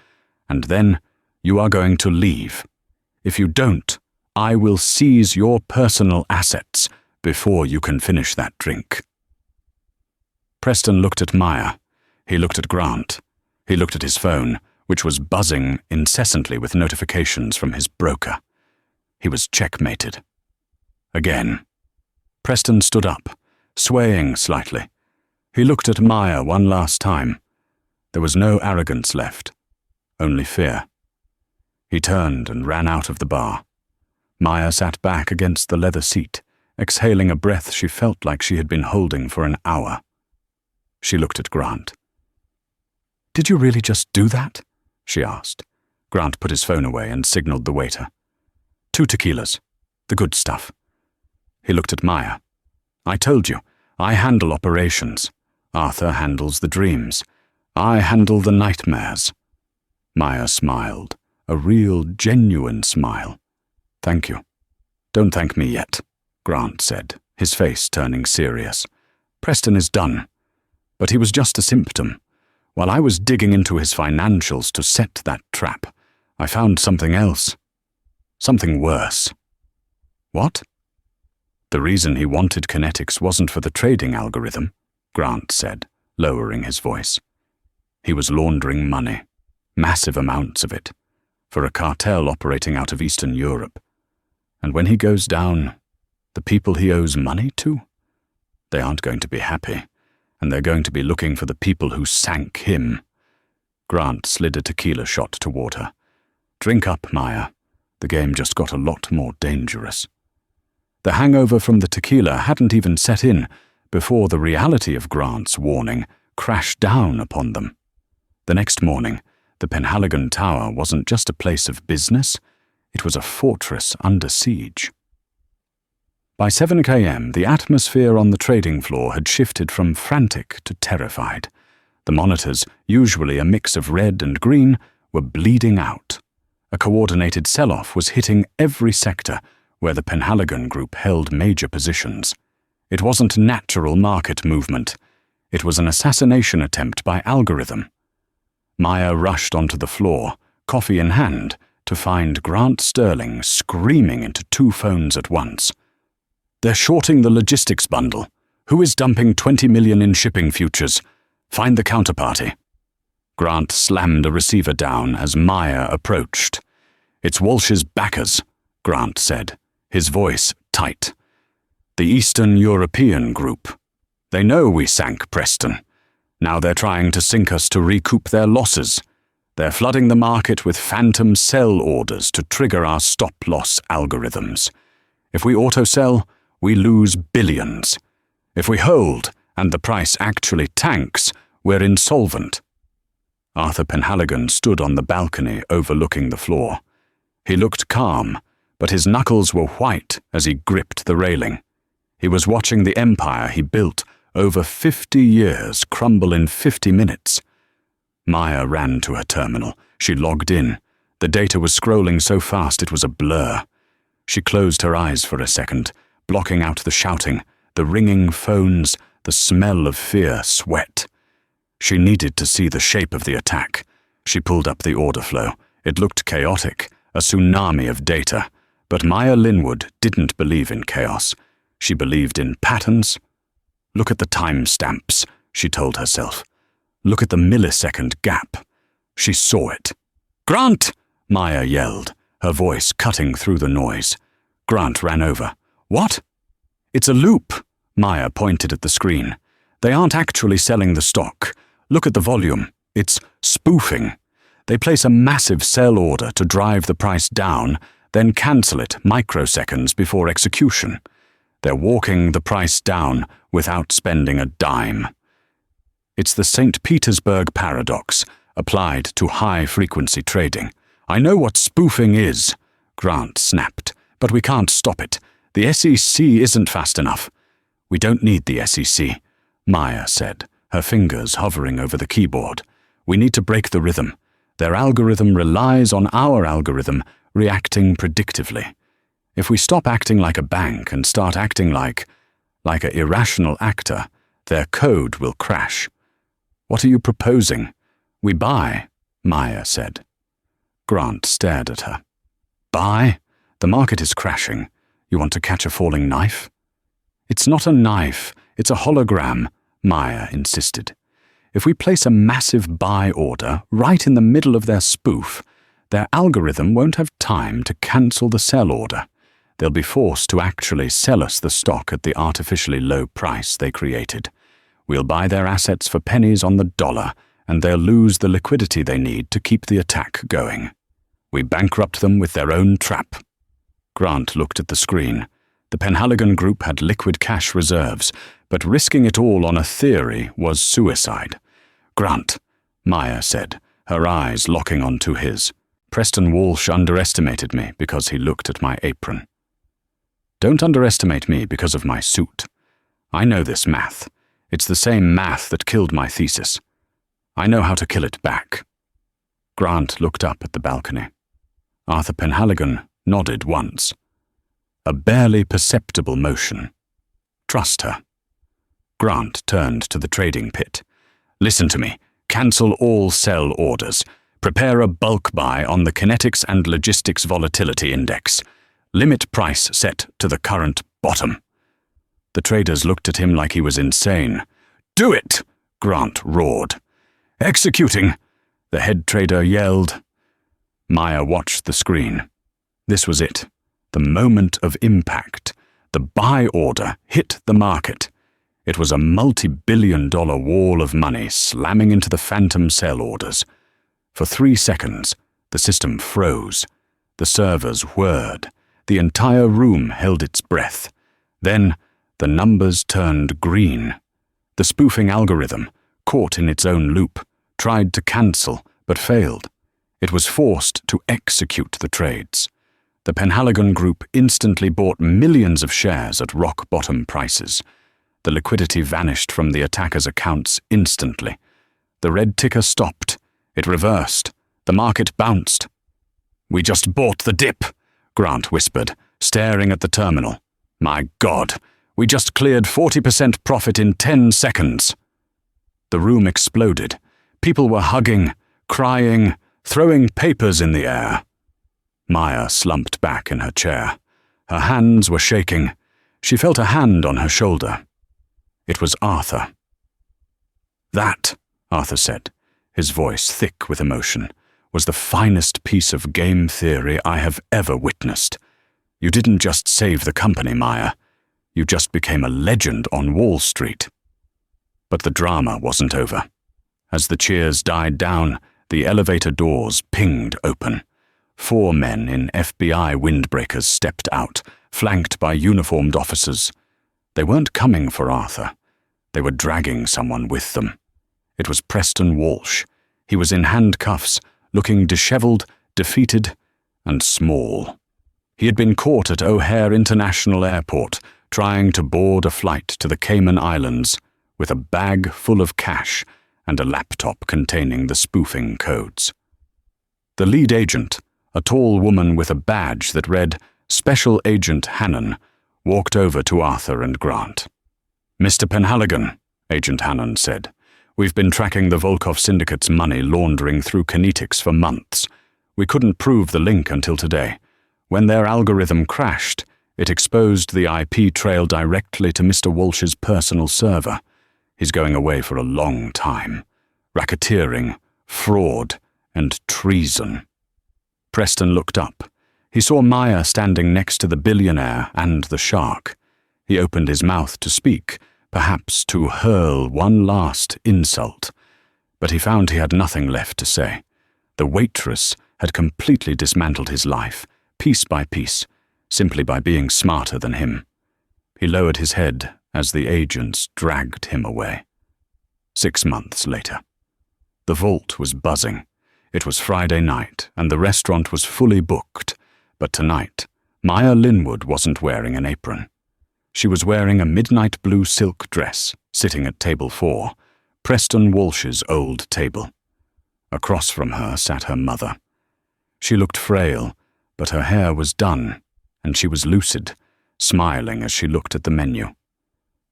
And then you are going to leave. If you don't, I will seize your personal assets before you can finish that drink. Preston looked at Maya. He looked at Grant. He looked at his phone, which was buzzing incessantly with notifications from his broker. He was checkmated. Again. Preston stood up, swaying slightly. He looked at Maya one last time. There was no arrogance left, only fear. He turned and ran out of the bar. Maya sat back against the leather seat, exhaling a breath she felt like she had been holding for an hour. She looked at Grant. Did you really just do that? She asked. Grant put his phone away and signaled the waiter. 2 tequilas. The good stuff. He looked at Maya. I told you, I handle operations. Arthur handles the dreams. I handle the nightmares. Maya smiled, a real, genuine smile. Thank you. Don't thank me yet, Grant said, his face turning serious. Preston is done. But he was just a symptom. While I was digging into his financials to set that trap, I found something else. Something worse. What? The reason he wanted kinetics wasn't for the trading algorithm, Grant said, lowering his voice. He was laundering money, massive amounts of it, for a cartel operating out of Eastern Europe. And when he goes down, the people he owes money to? They aren't going to be happy, and they're going to be looking for the people who sank him. Grant slid a tequila shot toward her. Drink up, Maya. The game just got a lot more dangerous. The hangover from the tequila hadn't even set in before the reality of Grant's warning crashed down upon them. The next morning, the Penhaligon Tower wasn't just a place of business, it was a fortress under siege. By 7 p.m., the atmosphere on the trading floor had shifted from frantic to terrified. The monitors, usually a mix of red and green, were bleeding out. A coordinated sell-off was hitting every sector where the Penhaligon Group held major positions. It wasn't natural market movement. It was an assassination attempt by algorithm. Maya rushed onto the floor, coffee in hand, to find Grant Sterling screaming into 2 phones at once. They're shorting the logistics bundle. Who is dumping 20 million in shipping futures? Find the counterparty. Grant slammed a receiver down as Maya approached. It's Walsh's backers, Grant said, his voice tight. The Eastern European Group. They know we sank Preston. Now they're trying to sink us to recoup their losses. They're flooding the market with phantom sell orders to trigger our stop-loss algorithms. If we auto-sell, we lose billions. If we hold, and the price actually tanks, we're insolvent. Arthur Penhaligon stood on the balcony overlooking the floor. He looked calm, but his knuckles were white as he gripped the railing. He was watching the empire he built over 50 years crumble in 50 minutes. Maya ran to her terminal. She logged in. The data was scrolling so fast it was a blur. She closed her eyes for a second, blocking out the shouting, the ringing phones, the smell of fear sweat. She needed to see the shape of the attack. She pulled up the order flow. It looked chaotic, a tsunami of data. But Maya Linwood didn't believe in chaos. She believed in patterns. Look at the timestamps, she told herself. Look at the millisecond gap. She saw it. Grant! Maya yelled, her voice cutting through the noise. Grant ran over. What? It's a loop. Maya pointed at the screen. They aren't actually selling the stock. Look at the volume. It's spoofing. They place a massive sell order to drive the price down, then cancel it microseconds before execution. They're walking the price down without spending a dime. It's the St. Petersburg paradox, applied to high-frequency trading. I know what spoofing is, Grant snapped, but we can't stop it. The SEC isn't fast enough. We don't need the SEC, Maya said, her fingers hovering over the keyboard. We need to break the rhythm. Their algorithm relies on our algorithm reacting predictively. If we stop acting like a bank and start acting like an irrational actor, their code will crash. What are you proposing? We buy, Maya said. Grant stared at her. Buy? The market is crashing. You want to catch a falling knife? It's not a knife, it's a hologram, Maya insisted. If we place a massive buy order right in the middle of their spoof, their algorithm won't have time to cancel the sell order. They'll be forced to actually sell us the stock at the artificially low price they created. We'll buy their assets for pennies on the dollar, and they'll lose the liquidity they need to keep the attack going. We bankrupt them with their own trap. Grant looked at the screen. The Penhaligon Group had liquid cash reserves, but risking it all on a theory was suicide. Grant, Maya said, her eyes locking onto his. Preston Walsh underestimated me because he looked at my apron. Don't underestimate me because of my suit. I know this math. It's the same math that killed my thesis. I know how to kill it back. Grant looked up at the balcony. Arthur Penhaligon nodded once. A barely perceptible motion. Trust her. Grant turned to the trading pit. Listen to me. Cancel all sell orders. Prepare a bulk buy on the Kinetics and Logistics Volatility Index. Limit price set to the current bottom. The traders looked at him like he was insane. "Do it!" Grant roared. "Executing!" the head trader yelled. Maya watched the screen. This was it. The moment of impact. The buy order hit the market. It was a multi-billion-dollar wall of money slamming into the phantom sell orders. For 3 seconds, the system froze. The servers whirred. The entire room held its breath. Then, the numbers turned green. The spoofing algorithm, caught in its own loop, tried to cancel, but failed. It was forced to execute the trades. The Penhaligon Group instantly bought millions of shares at rock-bottom prices. The liquidity vanished from the attackers' accounts instantly. The red ticker stopped. It reversed. The market bounced. "We just bought the dip," Grant whispered, staring at the terminal. "My God, we just cleared 40% profit in 10 seconds. The room exploded. People were hugging, crying, throwing papers in the air. Maya slumped back in her chair. Her hands were shaking. She felt a hand on her shoulder. It was Arthur. "That," Arthur said, his voice thick with emotion, "was the finest piece of game theory I have ever witnessed. You didn't just save the company, Maya. You just became a legend on Wall Street." But the drama wasn't over. As the cheers died down, the elevator doors pinged open. 4 men in FBI windbreakers stepped out, flanked by uniformed officers. They weren't coming for Arthur. They were dragging someone with them. It was Preston Walsh. He was in handcuffs, looking disheveled, defeated, and small. He had been caught at O'Hare International Airport, trying to board a flight to the Cayman Islands with a bag full of cash and a laptop containing the spoofing codes. The lead agent, a tall woman with a badge that read Special Agent Hannon, walked over to Arthur and Grant. "Mr. Penhaligon," Agent Hannon said, "we've been tracking the Volkov Syndicate's money laundering through Kinetics for months. We couldn't prove the link until today. When their algorithm crashed, it exposed the IP trail directly to Mr. Walsh's personal server. He's going away for a long time. Racketeering, fraud, and treason." Preston looked up. He saw Maya standing next to the billionaire and the shark. He opened his mouth to speak, perhaps to hurl one last insult. But he found he had nothing left to say. The Waitress had completely dismantled his life, piece by piece, simply by being smarter than him. He lowered his head as the agents dragged him away. 6 months later. The vault was buzzing. It was Friday night, and the restaurant was fully booked. But tonight, Maya Linwood wasn't wearing an apron. She was wearing a midnight blue silk dress, sitting at table 4, Preston Walsh's old table. Across from her sat her mother. She looked frail, but her hair was done, and she was lucid, smiling as she looked at the menu.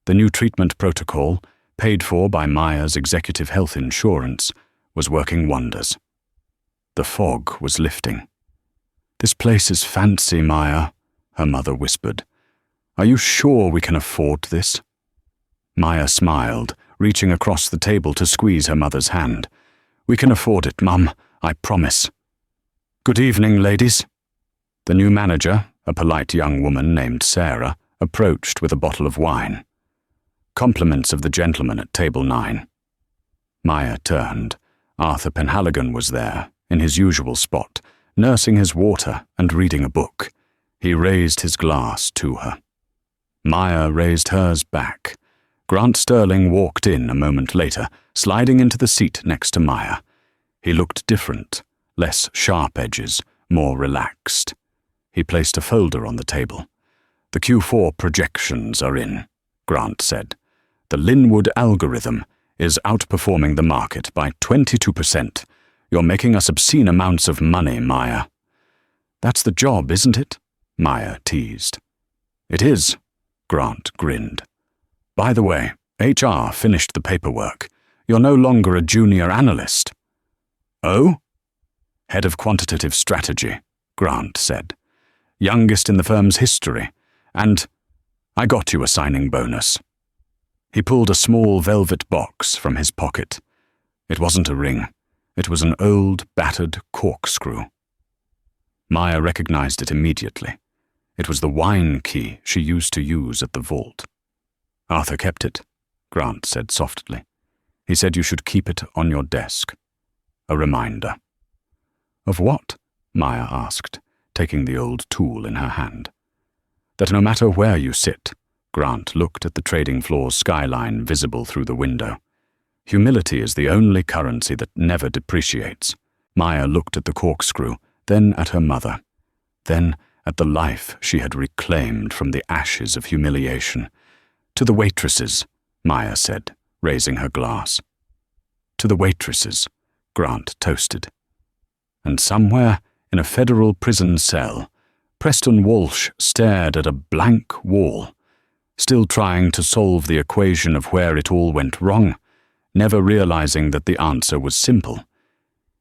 The new treatment protocol, paid for by Maya's executive health insurance, was working wonders. The fog was lifting. "This place is fancy, Maya," her mother whispered. "Are you sure we can afford this?" Maya smiled, reaching across the table to squeeze her mother's hand. "We can afford it, Mum, I promise." "Good evening, ladies." The new manager, a polite young woman named Sarah, approached with a bottle of wine. "Compliments of the gentleman at table 9. Maya turned. Arthur Penhaligon was there, in his usual spot, nursing his water and reading a book. He raised his glass to her. Maya raised hers back. Grant Sterling walked in a moment later, sliding into the seat next to Maya. He looked different, less sharp edges, more relaxed. He placed a folder on the table. "The Q4 projections are in," Grant said. "The Linwood algorithm is outperforming the market by 22%. You're making us obscene amounts of money, Maya." "That's the job, isn't it?" Maya teased. "It is," Grant grinned. "By the way, HR finished the paperwork. You're no longer a junior analyst." "Oh?" Head of quantitative strategy, Grant said. Youngest in the firm's history, and I got you a signing bonus. He pulled a small velvet box from his pocket. It wasn't a ring. It was an old, battered corkscrew. Maya recognized it immediately. It was the wine key she used to use at the vault. Arthur kept it, Grant said softly. He said you should keep it on your desk. A reminder. Of what? Maya asked, taking the old tool in her hand. That no matter where you sit, Grant looked at the trading floor's skyline visible through the window. Humility is the only currency that never depreciates. Maya looked at the corkscrew, then at her mother, then at the life she had reclaimed from the ashes of humiliation. To the waitresses, Maya said, raising her glass. To the waitresses, Grant toasted. And somewhere in a federal prison cell, Preston Walsh stared at a blank wall, still trying to solve the equation of where it all went wrong, never realizing that the answer was simple.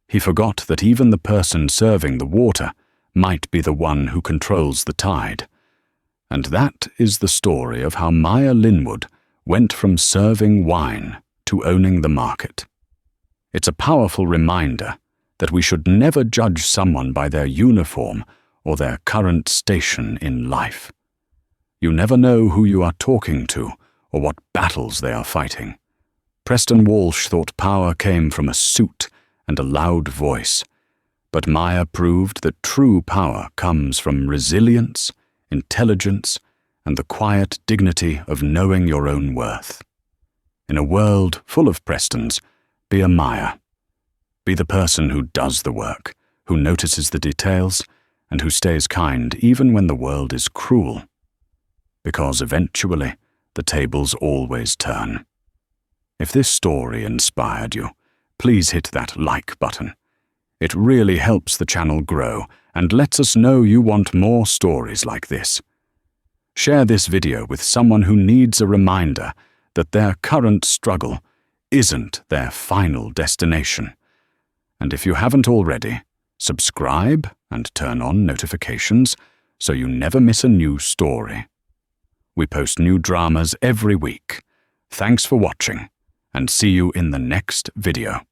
He forgot that even the person serving the water might be the one who controls the tide. And that is the story of how Maya Linwood went from serving wine to owning the market. It's a powerful reminder that we should never judge someone by their uniform or their current station in life. You never know who you are talking to or what battles they are fighting. Preston Walsh thought power came from a suit and a loud voice, but Maya proved that true power comes from resilience, intelligence, and the quiet dignity of knowing your own worth. In a world full of Prestons, be a Maya. Be the person who does the work, who notices the details, and who stays kind even when the world is cruel. Because eventually, the tables always turn. If this story inspired you, please hit that like button. It really helps the channel grow and lets us know you want more stories like this. Share this video with someone who needs a reminder that their current struggle isn't their final destination. And if you haven't already, subscribe and turn on notifications so you never miss a new story. We post new dramas every week. Thanks for watching, and see you in the next video.